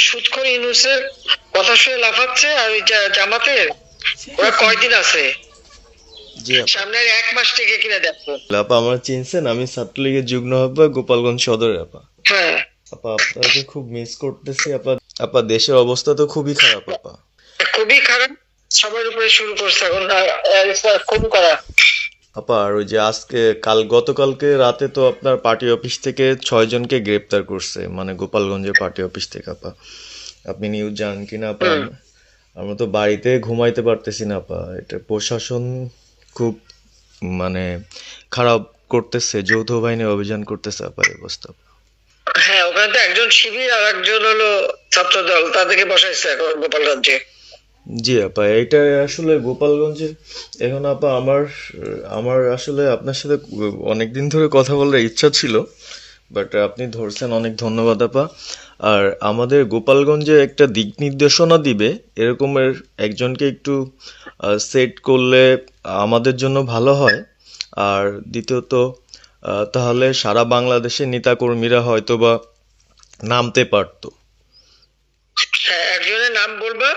সুদখোর ইউনূসের কথা শুনে লাফাচ্ছে, আর ওই জামাতের ওরা কয়দিন আছে? জি আপা। সামনের 1 মাস থেকে কিনা দেখো। আপা আমার চিনছেন, আমি ছাত্রলীগের যুগ্ম আহ্বায়ক গোপালগঞ্জ সদরে আপা। হ্যাঁ, আপা আপনাকে খুব মিস করতেছি আপা। আপা দেশের অবস্থা তো খুবই খারাপ আপা। খুবই খারাপ। সবার উপরে শুরু করছে এখন খুন করা। আপা আর ওই যে আজকে গতকালকে রাতে তো আপনার পার্টি অফিস থেকে 6 জনকে গ্রেপ্তার করছে, মানে গোপালগঞ্জের পার্টি অফিস থেকে আপা। আপনি নিউজ জানেন কিনা আপা? আমরা তো বাড়িতে ঘুমাইতে পারতেছি না আপা। এটা প্রশাসন খুব মানে খারাপ করতেছে, যৌথ বাহিনী অভিযান করতেছে আপা, এই অবস্থা। হ্যাঁ, ওখানে তো একজন শিবির আর একজন হলো ছাত্র দল, তাদেরকে বসাইছে এখন গোপালগঞ্জে। জি আপা, এটা আসলে গোপালগঞ্জে এখন আপা আমার আমার আসলে আপনার সাথে অনেকদিন ধরে কথা বলার ইচ্ছা ছিল, বাট আপনি ধরছেন, অনেক ধন্যবাদ আপা। আর আমাদের গোপালগঞ্জে একটা দিক নির্দেশনা দিবে এরকমের একজনকে একটু সেট করলে আমাদের জন্য ভালো হয়। আর দ্বিতীয়ত তাহলে সারা বাংলাদেশের নেতাকর্মীরা হয়তো বা নামতে পারতো। হ্যাঁ, একজনের নাম বলবা,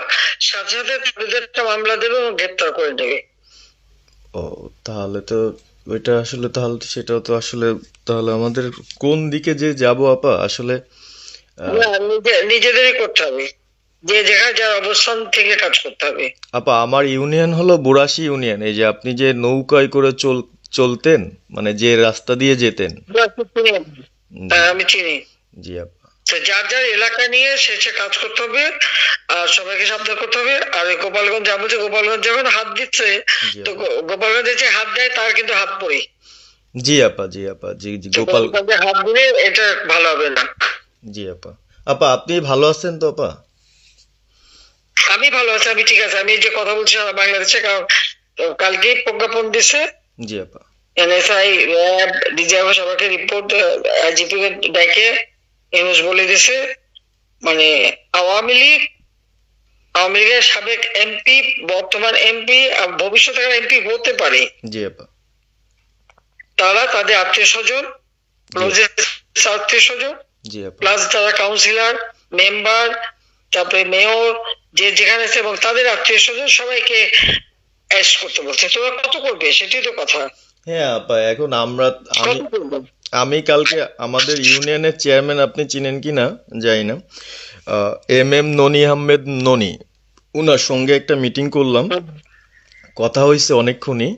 সাথে সাথে তাদের একটা মামলা দেবে এবং গ্রেপ্তার করে নেবে। ও, তাহলে তো ওইটা আসলে, তাহলে তো সেটাও তো আসলে, তাহলে আমাদের কোন দিকে যে যাব আপা আসলে? না, নিজেদেরই করতে হবে, যে যেখানে যার অবস্থান থেকে কাজ করতে হবে। আপা আমার ইউনিয়ন হলো বুড়াশি ইউনিয়ন। এই যে আপনি যে নৌকায় করে চলতেন, মানে যে রাস্তা দিয়ে যেতেন। জি। হ্যাঁ, আমি চিনি। জি আপা। তো যার যার এলাকা নিয়ে সে সে কাজ করতে হবে, আর সবাইকে সাবধান করতে হবে। আর ওই গোপালগঞ্জ যা বলছে, গোপালগঞ্জ যখন হাত দিচ্ছে, জি তো আপা। গোপালগঞ্জে যে হাত দেয় তার কিন্তু হাত পড়ে। জি আপা। জি আপা। জি জি তো গোপাল। গোপালগঞ্জে হাত দিলে এটা ভালো হবে না। জি আপা। আপা আপনি ভালো আছেন তো আপা? আমি ভালো আছি, আমি ঠিক আছে। আমি এই যে কথা বলছি সারা বাংলাদেশে, কারণ কালকেই প্রজ্ঞাপন দিছে জি আপা। এনএসআই, র্যাব, ডিজিএফআই সবাইকে রিপোর্ট, আইজিপি কে ডেকে ইউনূস বলে দিছে, মানে আওয়ামী লীগ, আওয়ামী লীগের সাবেক এমপি, বর্তমান এমপি, ভবিষ্যতে এমপি হতে পারে, জি আপা। তারা তাদের আত্মীয় স্বজন, জি। আত্মীয় স্বজন, জি আপা। প্লাস যারা কাউন্সিলর, মেম্বার, তারপরে মেয়র, যে যেখানে আছে, এবং তাদের আত্মীয় স্বজন সবাইকে অ্যারেস্ট করতে বলছে। তোমরা কত করবে সেটাই তো কথা। হ্যাঁ আপা, এখন আমি কত করবে? আমি কালকে আমাদের ইউনিয়নের চেয়ারম্যান, আপনি চিনেন কি না জানি না, MM ননি আহমেদ ননি, উনার সঙ্গে একটা মিটিং করলাম, কথা হয়েছে অনেকক্ষণই।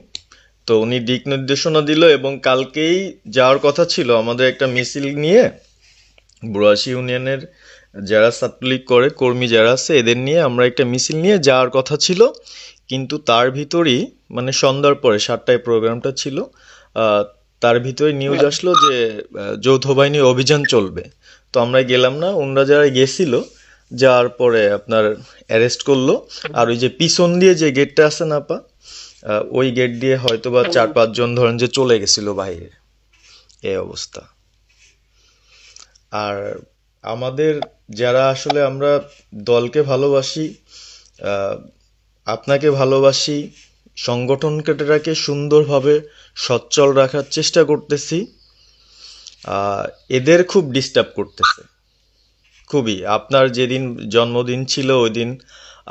তো উনি দিক নির্দেশনা দিল এবং কালকেই যাওয়ার কথা ছিল আমাদের একটা মিছিল নিয়ে, বুড়াশি ইউনিয়নের যারা ছাত্রলীগ করে কর্মী যারা আছে এদের নিয়ে আমরা একটা মিছিল নিয়ে যাওয়ার কথা ছিল। কিন্তু তার ভিতরই, মানে সন্ধ্যার পরে 7টায় প্রোগ্রামটা ছিল, আহ, তার ভিতরে নিউজ আসলো যে যৌথ বাহিনী অভিযান চলবে। তো আমরা গেলাম না, ওনরা যারা গেছিল যাওয়ার পরে আপনার অ্যারেস্ট করলো। আর ওই যে পিছন দিয়ে যে গেটটা আছে না আপা, ওই গেট দিয়ে হয়তো বা 4-5 জন ধরেন যে চলে গেছিল বাইরে, এই অবস্থা। আর আমাদের যারা আসলে আমরা দলকে ভালোবাসি, আহ, আপনাকে ভালোবাসি, সংগঠনটাকে সুন্দরভাবে সচ্ছল রাখার চেষ্টা করতেছি, আহ, এদের খুব ডিস্টার্ব করতেছে খুবই। আপনার যেদিন জন্মদিন ছিল ওই দিন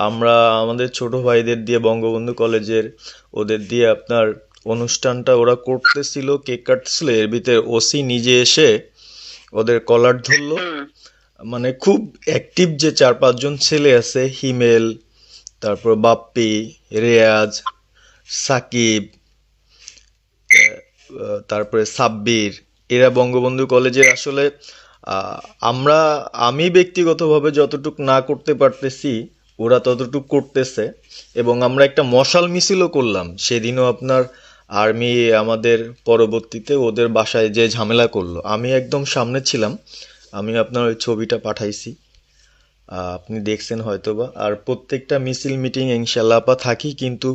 আমরা আমাদের ছোট ভাইদের দিয়ে বঙ্গবন্ধু কলেজের, ওদের দিয়ে আপনার অনুষ্ঠানটা ওরা করতেছিল, কেক কাটছিল, এর ভিতরে ওসি নিজে এসে ওদের কলার ধরলো। মানে খুব অ্যাক্টিভ যে 4-5 জন ছেলে আছে, হিমেল, তারপর বাপ্পি, রেয়াজ, সাকিব, তারপরে সাব্বির, এরা বঙ্গবন্ধু কলেজের আসলে আহ, আমরা আমি ব্যক্তিগতভাবে যতটুক না করতে পারতেছি ওরা ততটুক করতেছে। এবং আমরা একটা মশাল মিছিলও করলাম সেদিনও আপনার। আর্মি আমাদের পরবর্তীতে ওদের বাসায় যে ঝামেলা করলো, আমি একদম সামনে ছিলাম, আমি আপনার ওই ছবিটা পাঠাইছি, আপনি দেখছেন হয়তোবা। আর প্রত্যেকটা মিছিল মিটিং ইনশাল্লাহ আপা থাকি, কিন্তু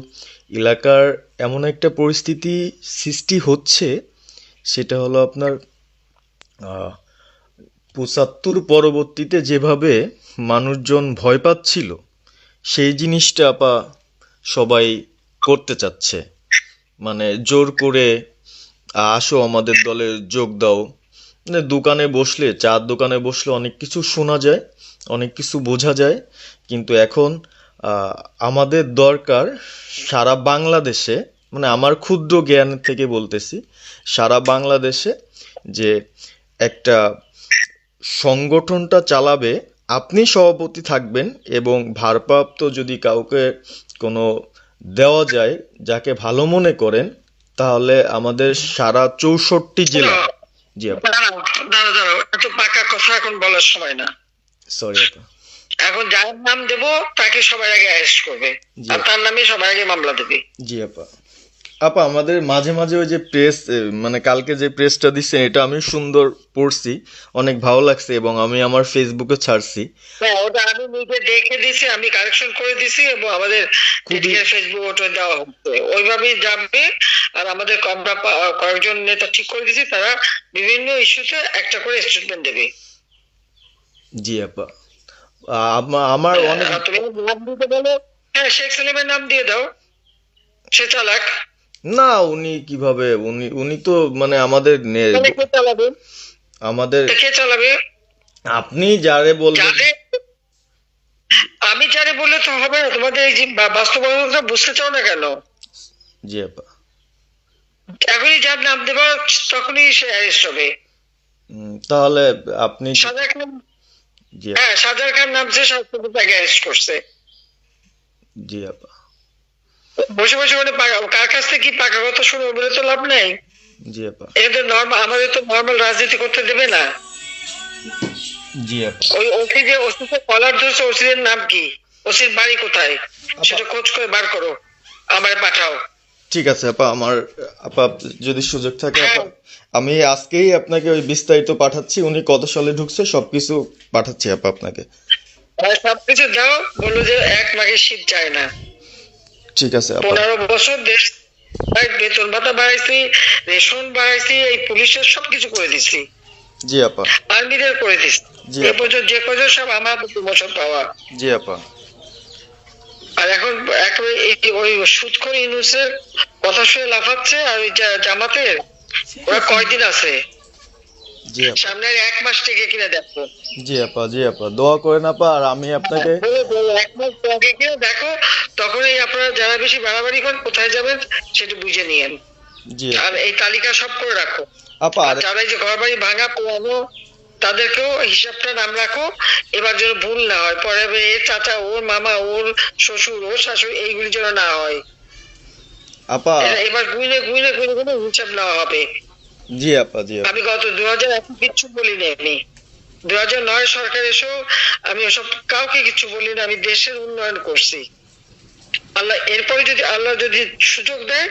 এলাকার এমন একটা পরিস্থিতি সৃষ্টি হচ্ছে, সেটা হলো আপনার 75 পরবর্তীতে যেভাবে মানুষজন ভয় পাচ্ছিল, সেই জিনিসটা আপা সবাই করতে চাচ্ছে, মানে জোর করে আসো আমাদের দলে যোগ দাও। মানে দোকানে বসলে, চার দোকানে বসলে অনেক কিছু শোনা যায়, অনেক কিছু বোঝা যায়, কিন্তু এখন আমাদের দরকার সারা বাংলাদেশে, মানে আমার ক্ষুদ্র জ্ঞান থেকে বলতেছি, সারা বাংলাদেশে যে একটা সংগঠনটা চালাবে, আপনি সভাপতি থাকবেন এবং ভারপ্রাপ্ত যদি কাউকে কোনো দেওয়া যায় যাকে ভালো মনে করেন, তাহলে আমাদের সারা 64 জেলা। জি আপা, দাঁড়াও, এত পাকা কথা এখন বলার সময় না। সরি আপা। এখন যার নাম দেব তাকে সবার আগে অ্যারেস্ট করবে, জি আর তার নামে সবার আগে মামলা দেবে। জি আপা। আপা আমাদের মাঝে মাঝে ওই যে প্রেস, মানে কালকে যে প্রেসটা দিচ্ছেন এটা আমি সুন্দর পড়ছি, অনেক ভালো লাগছে এবং আমি আমার ফেসবুকে ছাড়ছি। হ্যাঁ, ওটা আমি নিজে দেখে দিছি, আমি কারেকশন করে দিছি এবং আমাদের ফেসবুক ওটা দেওয়া হচ্ছে, ওইভাবেই যাবে। আর আমাদের আমরা কয়েকজন নেতা ঠিক করে দিছি, তারা বিভিন্ন ইস্যুতে একটা করে স্টেটমেন্ট দেবে। জি আপা। আমার অনেক, তুমি নাম দিতে বলো, হ্যাঁ শেখ সেলিমের নাম দিয়ে দাও, সে চালাক। না উনি কিভাবে, উনি উনি তো মানে আমাদের তাহলে কে চালাবে? আমাদের কে চালাবে? আপনি যারে বলবেন। আমি যারে বললে তো হবে না, তোমাদের এই যে বাস্তবতা বুঝতে চাও না কেন? জি আপা। এখনই যার নাম দেবা তখনই সে অ্যারেস্ট হবে। তাহলে আপনি। সাজার খান, জি হ্যাঁ সাজার খান নামছে, তাকে অ্যারেস্ট করছে। জি আপা। বসে বসে মানে কার কাছ থেকে কি পাকা কথা শুনবো বলে তো লাভ নেই। জি আপা। এদের নর্মাল, আমাদের তো নর্মাল রাজনীতি করতে দেবে না। জি আপা। ওই ওসি যে ওসিকে কলার ধরছে, ওসির নাম কি, ওসির বাড়ি কোথায়, সেটা খোঁজ করে বার করো, আমায় পাঠাও। ঠিক আছে আপা, আমার আপা যদি সুযোগ থাকে আপা, আমি আজকেই আপনাকে ওই বিস্তারিত পাঠাচ্ছি, উনি কত সালে ঢুকছে সবকিছু পাঠাচ্ছি আপা আপনাকে। সবকিছু দাও, বললো যে এক মাঘে শীত যায় না। ঠিক আছে আপা। 15 বছর দেশ বেতন ভাতা বাড়াইছি, রেশন বাড়াইছি, এই পুলিশের সবকিছু করে দিছি, জি আপা। আর্মিদের করে দিছি, জি এই আপা। পর্যন্ত যে কজন সব আমার প্রমোশন পাওয়া। জি আপা। আর এখন একেবারে ওই সুদখোর ইউনূসের কথা শুনে লাফাচ্ছে, আর ওই জামাতের ওরা কয়দিন আছে, জি আপা। সামনের 1 মাস থেকে কিনা দেখো। জি আপা। জি আপা, দোয়া করেন আপা, আর আমি আপনাকে। 1 মাস আগে কিনা দেখো, তখনই আপনারা যারা বেশি বাড়াবাড়ি করেন কোথায় যাবেন সেটা বুঝে নিয়েন। জি আর এই তালিকা সব করে রাখো। আপা। আর যারা এই যে ঘর বাড়ি ভাঙা পোড়ানো, তাদেরকেও হিসাবটা নাম রাখো, এবার যেন ভুল না হয়, পরে এর চাচা, ওর মামা, ওর শ্বশুর, ওর শাশুড়ি, এইগুলি যেন না হয়। আপা। এবার গুইনে গুইনে গুইনে গুইনে হিসাব নেওয়া হবে। জি আপা। জি আপা। আমি গত 2001 কিচ্ছু বলিনি, আমি 2009 সরকার এসেও আমি ওসব কাউকে কিছু বলিনি, আমি দেশের উন্নয়ন করছি। আল্লাহ এরপরে যদি আল্লাহ যদি সুযোগ দেয়,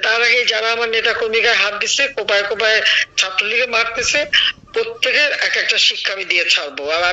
তার আগে যারা আমার নেতা কর্মীকে হাত দিচ্ছে, কোপায় কোপায় ছাত্রলীগে মারতেছে, প্রত্যেকের এক একটা শিক্ষা আমি দিয়ে ছাড়বো। আর